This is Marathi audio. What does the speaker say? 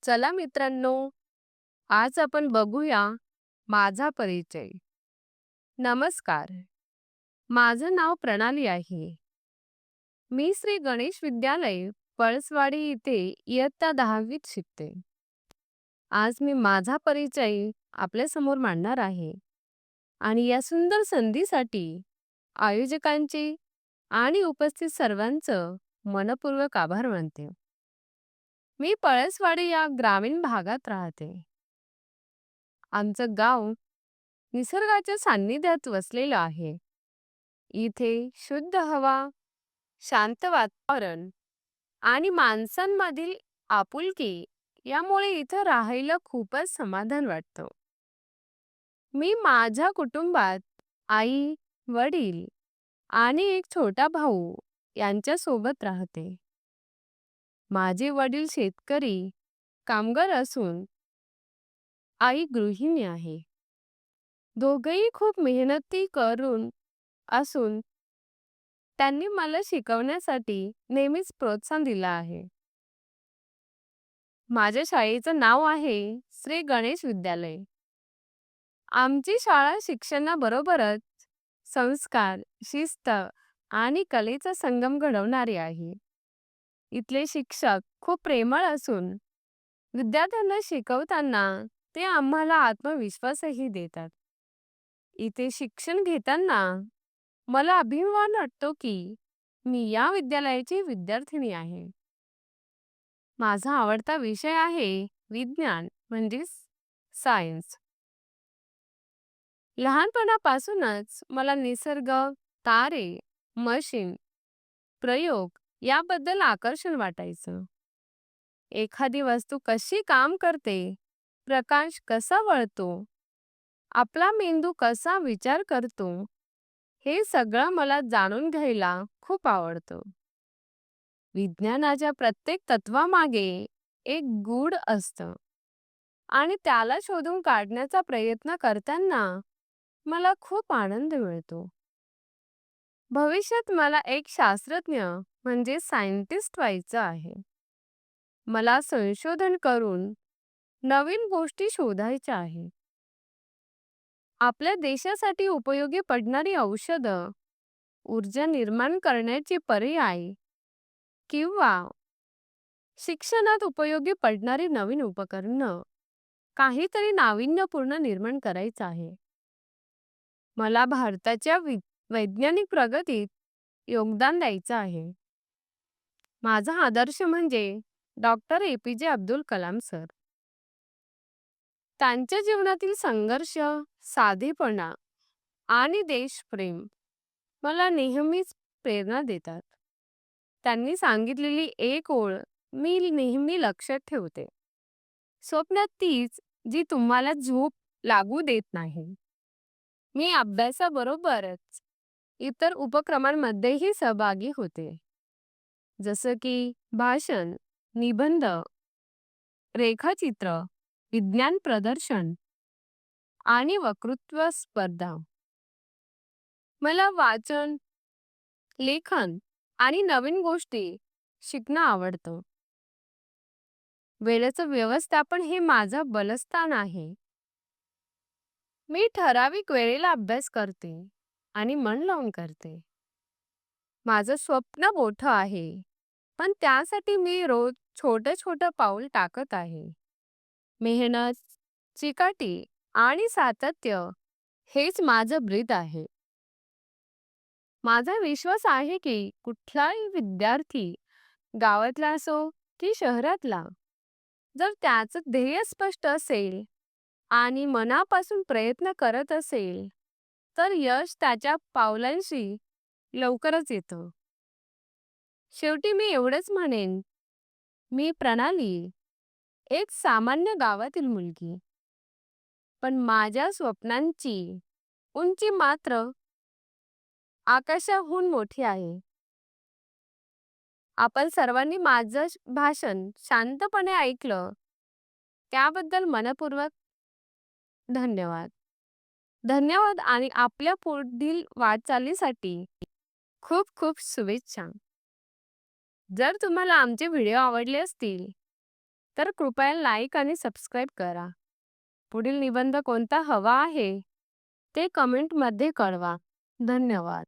चला मित्रांनो, आज आपण बघूया माझा परिचय. नमस्कार, माझं नाव प्रणाली आहे. मी श्री गणेश विद्यालय पळसवाडी इथे इयत्ता 10वीत शिकते. आज मी माझा परिचय आपल्या समोर मांडणार आहे आणि या सुंदर संधीसाठी आयोजकांचे आणि उपस्थित सर्वांचं मनपूर्वक आभार मानते. मी पळसवाडी या ग्रामीण भागात राहते. आमचं गाव निसर्गाच्या सान्निध्यात वसलेलं आहे. इथे शुद्ध हवा, शांत वातावरण आणि माणसांमधील आपुलकी यामुळे इथं राहायला खूपच समाधान वाटतं. मी माझ्या कुटुंबात आई, वडील आणि एक छोटा भाऊ यांच्या सोबत राहते. माझे वडील शेतकरी, कामगार असून आई गृहिणी आहे. दोघेही खूप मेहनती करून असून त्यांनी मला शिकवण्यासाठी नेहमीच प्रोत्साहन दिलं आहे. माझ्या शाळेचं नाव आहे श्री गणेश विद्यालय. आमची शाळा शिक्षणाबरोबरच संस्कार, शिस्त आणि कलेचा संगम घडवणारी आहे. इथले शिक्षक खूप प्रेमळ असून विद्यार्थ्यांना शिकवताना ते आम्हाला आत्मविश्वासही देतात. इथे शिक्षण घेताना मला अभिमान वाटतो की मी या विद्यालयाची विद्यार्थिनी आहे. माझा आवडता विषय आहे विज्ञान म्हणजेच सायन्स. लहानपणापासूनच मला निसर्ग, तारे, मशीन, प्रयोग याबद्दल आकर्षण वाटायचं. एखादी वस्तू कशी काम करते, प्रकाश कसा वळतो, आपला मेंदू कसा विचार करतो, हे सगळं मला जाणून घ्यायला खूप आवडतं. विज्ञानाच्या प्रत्येक तत्वामागे एक गूढ असतं आणि त्याला शोधून काढण्याचा प्रयत्न करताना मला खूप आनंद मिळतो. भविष्यात मला एक शास्त्रज्ञ म्हणजे सायंटिस्ट व्हायचं आहे. मला संशोधन करून नवीन गोष्टी शोधायच्या आहेत. आपल्या देशासाठी उपयोगी पडणारी औषधं, ऊर्जा निर्माण करण्याचे पर्याय किंवा शिक्षणात उपयोगी पडणारी नवीन उपकरणं, काहीतरी नाविन्यपूर्ण निर्माण करायचं आहे. मला भारताच्या वैज्ञानिक प्रगतीत योगदान द्यायचं आहे. माझा आदर्श म्हणजे डॉक्टर ए.पी.जे. अब्दुल कलाम सर. त्यांच्या जीवनातील संघर्ष, साधेपणा आणि देशप्रेम मला नेहमीच प्रेरणा देतात. त्यांनी सांगितलेली एक ओळ मी नेहमी लक्षात ठेवते. स्वप्नात तीच जी तुम्हाला झोप लागू देत नाही. मी अभ्यासाबरोबरच इतर उपक्रमांमध्येही सहभागी होते. जसं की भाषण, निबंध, रेखाचित्र, विज्ञान प्रदर्शन आणि वक्तृत्व स्पर्धा. मला वाचन, लेखन आणि नवीन गोष्टी शिकणं आवडतं. वेळेचं व्यवस्थापन हे माझं बलस्थान आहे. मी ठराविक वेळेला अभ्यास करते आणि मन लावून करते. माझं स्वप्न मोठं आहे, पण त्यासाठी मी रोज छोटं पाऊल टाकत आहे. मेहनत, चिकाटी आणि सातत्य हेच माझं ब्रीद आहे. माझा विश्वास आहे की कुठलाही विद्यार्थी, गावातला असो की शहरातला, जर त्याचं ध्येय स्पष्ट असेल आणि मनापासून प्रयत्न करत असेल, तर यश त्याच्या पावलांशी लवकरच येतं. शेवटी मी एवढंच म्हणेन, मी प्रणाली, एक सामान्य गावातील मुलगी, पण माझ्या स्वप्नांची उंची मात्र आकाशाहून मोठी आहे. आपण सर्वांनी माझं भाषण शांतपणे ऐकलं त्याबद्दल मनपूर्वक धन्यवाद. धन्यवाद आणि आपल्या पुढील वाटचालीसाठी खूप खूप शुभेच्छा. जर तुम्हाला आमचे व्हिडिओ आवडले असतील तर कृपया लाईक आणि सबस्क्राईब करा. पुढील निबंध कोणता हवा आहे ते कमेंटमध्ये कळवा. धन्यवाद.